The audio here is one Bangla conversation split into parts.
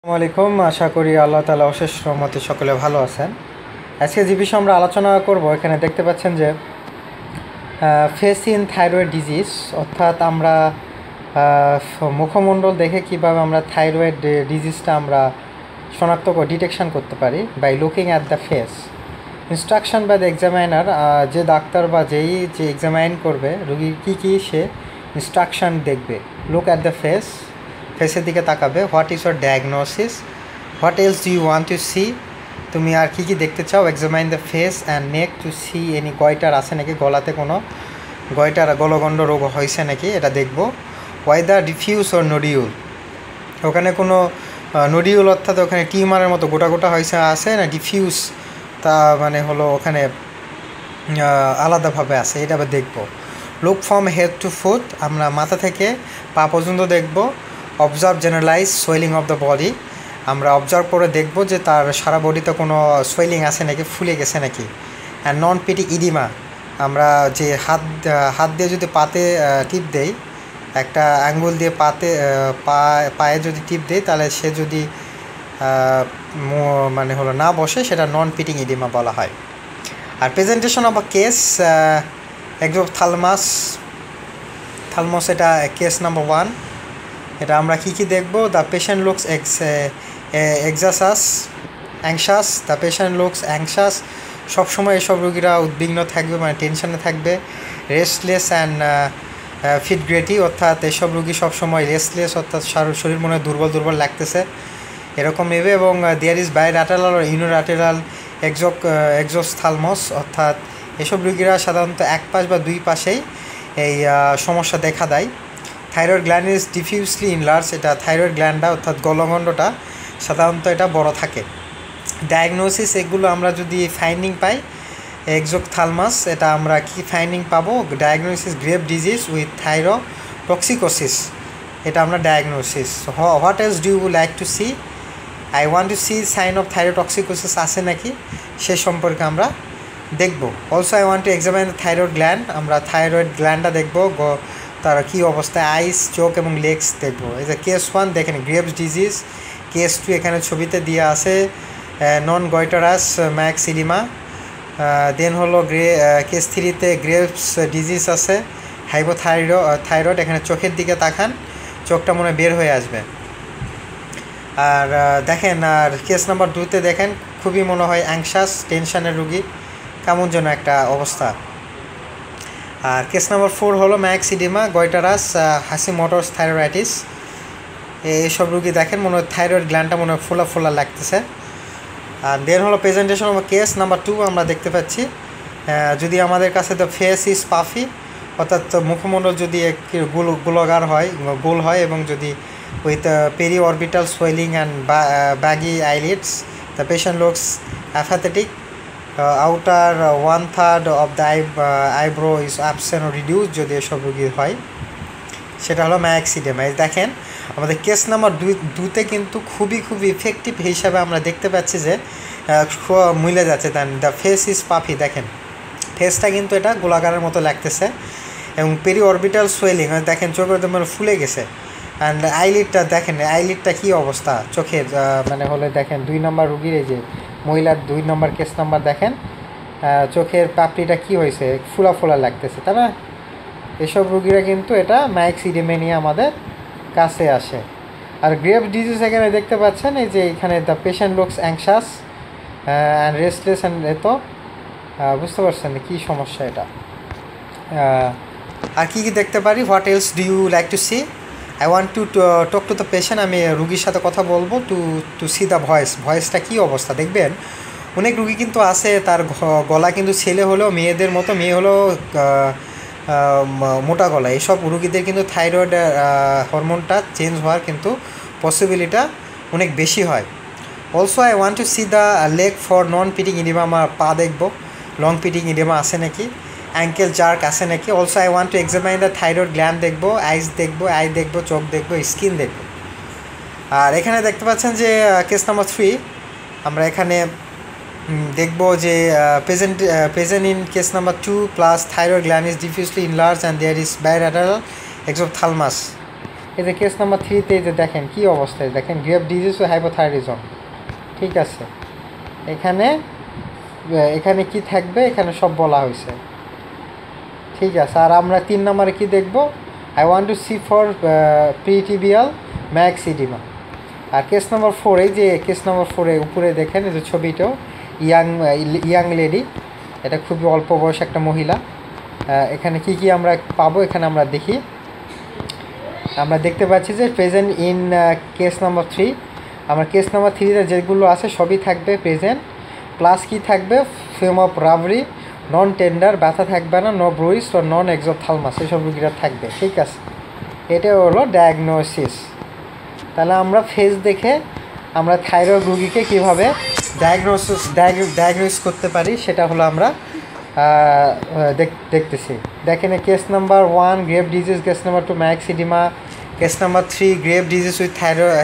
আসসালামু আলাইকুম। আশা করি আল্লাহ তাআলা অশেষ রহমতে সকলে ভালো আছেন। আজকে যে বিষয়ে আমরা আলোচনা করব, এখানে দেখতে পাচ্ছেন যে ফেস ইন থাইরয়েড ডিজিজ, অর্থাৎ আমরা মুখমণ্ডল দেখে কিভাবে আমরা থাইরয়েড ডিজিজটা আমরা শনাক্ত ডিটেকশন করতে পারি by looking at the face. Instruction by the examiner, যে ডাক্তার বা যে এক্সামাইন করবে রুগীর কী সে ইনস্ট্রাকশন দেখবে। লুক অ্যাট দ্য ফেস, ফেসের দিকে তাকাবে। What is your diagnosis, what else do you want to see, তুমি আর কী দেখতে চাও। Examine the face and neck to see any goitre আছে নাকি, গলাতে কোনো গয়টার গলগণ্ড রোগ হয়েছে নাকি এটা দেখব। ওয়েদার ডিফিউজ ওর নোডিউল, ওখানে কোনো নোডিউল অর্থাৎ ওখানে টিউমারের মতো গোটা গোটা হয়েছে আছে না ডিফিউজ, তা মানে হলো ওখানে আলাদাভাবে আছে, এটা আবার দেখব। Look from head to foot, আমরা মাথা থেকে পা পর্যন্ত দেখব। Observe generalise swelling of the body, আমরা অবজার্ভ করে দেখব যে তার সারা বডিতে কোনো সোয়েলিং আছে নাকি, ফুলে গেছে নাকি। অ্যান্ড নন পিটি ইডিমা, আমরা যে হাত দিয়ে যদি পাতে টিপ দেই, একটা আঙ্গুল দিয়ে পায়ে যদি টিপ দেই, তাহলে সে যদি মানে হলো না বসে, সেটা নন পিটিং ইডিমা বলা হয়। আর প্রেজেন্টেশন অফ আ কেস, থালমাস, এটা কেস নাম্বার 1। এটা আমরা কী দেখব। The patient looks anxious, the patient looks anxious, সবসময় এসব রোগীরা উদ্বিগ্ন থাকবে, মানে টেনশনে থাকবে। রেস্টলেস অ্যান্ড ফিটগ্রেটি, অর্থাৎ এসব রোগী সবসময় রেস্টলেস, অর্থাৎ শরীর মনে দুর্বল লাগতেছে এরকম নেবে। এবং দেয়ার ইজ বাইল্যাটারাল আর ইউনিল্যাটারাল এক্সোথালমাস, অর্থাৎ এসব রোগীরা সাধারণত এক পাশ বা দুই পাশেই এই সমস্যা দেখা দেয়। Thyroid gland is diffusely enlarge, এটা থাইরয়েড গ্ল্যান্ডটা অর্থাৎ গলগণ্ডটা সাধারণত এটা বড় থাকে। ডায়াগনোসিস, এগুলো আমরা যদি ফাইন্ডিং পাই, এক্সোথালমাস, এটা আমরা কি ফাইন্ডিং পাবো। Diagnosis grave disease with thyrotoxicosis, এটা আমরা diagnosis. What else do you like to see, I want to see sign of thyrotoxicosis আছে নাকি, সে সম্পর্কে আমরা দেখব। Also I want to examine the thyroid gland, আমরা থাইরয়েড গ্ল্যান্ডটা দেখব, তার কী অবস্থায়, আইস, চোখ এবং লেগস দেখব। এই যে কেস 1 দেখেন গ্রেভস ডিজিজ, কেস 2 এখানে ছবিতে দেওয়া আছে নন গয়টারাস ম্যাক্সিডিমা। দেন হলো কেস 3তে গ্রেভস ডিজিজ আছে, থাইরয়েড, এখানে চোখের দিকে তাকান, চোখটা মনে বের হয়ে আসবে। আর দেখেন, আর কেস নাম্বার 2তে দেখেন খুবই মনে হয় অ্যাংশাস, টেনশনের রুগী, কেমন যেন একটা অবস্থা। আর কেস নাম্বার 4 হলো ম্যাক্সিডিমা, গয়টারাস, হাসিমোটোস থাইরয়েডাইটিস, এইসব রুগী দেখেন মনে হয় থাইরয়েড গ্ল্যান্ডটা মনে হয় ফোলা লাগতেছে। আর দেন হলো প্রেজেন্টেশন অফ কেস নাম্বার 2, আমরা দেখতে পাচ্ছি যদি আমাদের কাছে দ্য ফেস ইজ পাফি, অর্থাৎ মুখমণ্ডল যদি গোলাকার হয়, গোল হয়, এবং যদি with peri orbital swelling and baggy eyelids, the patient looks apathetic, outer 1/3 of the eyebrow is absent ও রিডিউস, যদি এসব রোগী হয়, সেটা হলো ম্যাক্সিডেমা। দেখেন আমাদের কেস নাম্বার 2তে কিন্তু খুবই ইফেক্টিভ হিসাবে আমরা দেখতে পাচ্ছি যে মিলে যাচ্ছে। দেন দ্য ফেস ইজ পাফি, দেখেন ফেসটা কিন্তু এটা গোলাকারের মতো লাগতেছে, এবং পেরি অরবিটাল সোয়েলিং, দেখেন চোখের মানে ফুলে গেছে। অ্যান্ড আইলিডটা দেখেন, আইলিডটা কী অবস্থা চোখের, মানে হলে দেখেন 2 নম্বর রুগীর, এই যে মহিলার 2 নম্বর কেস নাম্বার, দেখেন চোখের পাপড়িটা কী হয়েছে, ফোলা লাগতেছে, তাই না। এসব রুগীরা কিন্তু এটা ম্যাক্সিডেমা নিয়ে আমাদের কাছে আসে। আর গ্রেভ ডিজিজ এখানে দেখতে পাচ্ছেন, এই যে এখানে the patient looks anxious and restless and এতো, বুঝতে পারছেন কী সমস্যা এটা। আর কী দেখতে পারি, what else do you like to see, I want to talk to the patient, আমি রুগীর সাথে কথা বলবো। টু সি দ্য ভয়েসটা কী অবস্থা। দেখবেন অনেক রুগী কিন্তু আছে, তার গলা কিন্তু ছেলে হলেও মেয়েদের মতো, মেয়ে হলেও মোটা গলা, এইসব রুগীদের কিন্তু থাইরয়েড হরমোনটা চেঞ্জ হওয়ার কিন্তু পসিবিলিটা অনেক বেশি হয়। Also I want to see the leg for non pitting oedema, আমার পা দেখবো লং পিটিং ইডিমা আছে নাকি, অ্যাঙ্কেল জার্ক আছে নাকি। Also I want to examine the thyroid gland দেখবো, আই দেখবো, চোখ দেখবো, স্কিন দেখবো। আর এখানে দেখতে পাচ্ছেন যে কেস নাম্বার 3, আমরা এখানে দেখব যে present in case number 2 plus thyroid gland is diffusely enlarge and there is bilateral exophthalmos, এই যে কেস নাম্বার 3-তে এই যে দেখেন কী অবস্থায়, দেখেন গ্রেভ ডিজিজ ও হাইপোথাইরয়েডিজম। ঠিক আছে, এখানে এখানে কি থাকবে, এখানে সব বলা হয়েছে। ঠিক আছে, আর আমরা 3 নম্বরে কি দেখব, I want to see for pretibial myxoedema. আর কেস নম্বর 4, এই যে কেস নম্বর 4-এ উপরে দেখেন এই যে ছবিটাও ইয়াং লেডি, এটা খুবই অল্প বয়স একটা মহিলা। এখানে কি কি আমরা পাবো, এখানে আমরা দেখি। আমরা দেখতে পাচ্ছি যে প্রেজেন্ট ইন কেস নাম্বার 3, আমার কেস নাম্বার 3-তে যেগুলো আছে সবই থাকবে প্রেজেন্ট, প্লাস কি থাকবে, ফেম অফ রাবরি, নন টেন্ডার, ব্যথা থাকবে না, নো ব্রুইস ও নন এক্সোথালমাস, এইসব রুগীরা থাকবে। ঠিক আছে, এটা হলো ডায়াগনোসিস। তাহলে আমরা ফেস দেখে আমরা থাইরয়েড রুগীকে কীভাবে ডায়াগনোস করতে পারি সেটা হলো আমরা দেখতেছি। দেখেন case number 1 grave disease, case number 2 myxoedema, case number 3 grave disease with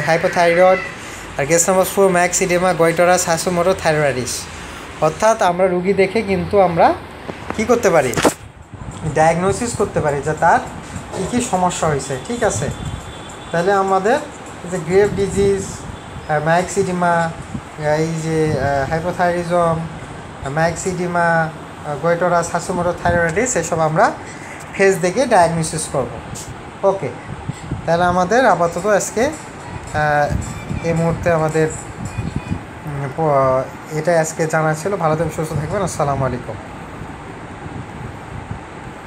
hypothyroid, আর case number 4 myxoedema goitrous Hashimoto thyroiditis. অর্থাৎ আমরা রুগী দেখে কিন্তু আমরা কি করতে পারি, ডায়াগনোসিস করতে পারি যে তার কী কী সমস্যা হয়েছে। ঠিক আছে, তাহলে আমাদের যে গ্রেভ ডিজিজ, ম্যাক্সিডিমা, এই যে হাইপোথাইরিজম, ম্যাক্সিডিমা, গয়টোরাস হাসুমোটো থাইরয়েডিস, এসব আমরা ফেস দেখে ডায়াগনোসিস করব। ওকে, তাহলে আমাদের আপাতত আজকে এই মুহূর্তে আমাদের এটা আজকে জানা ছিল। ভালো থাকবেন, সুস্থ থাকবেন। আসসালামু আলাইকুম।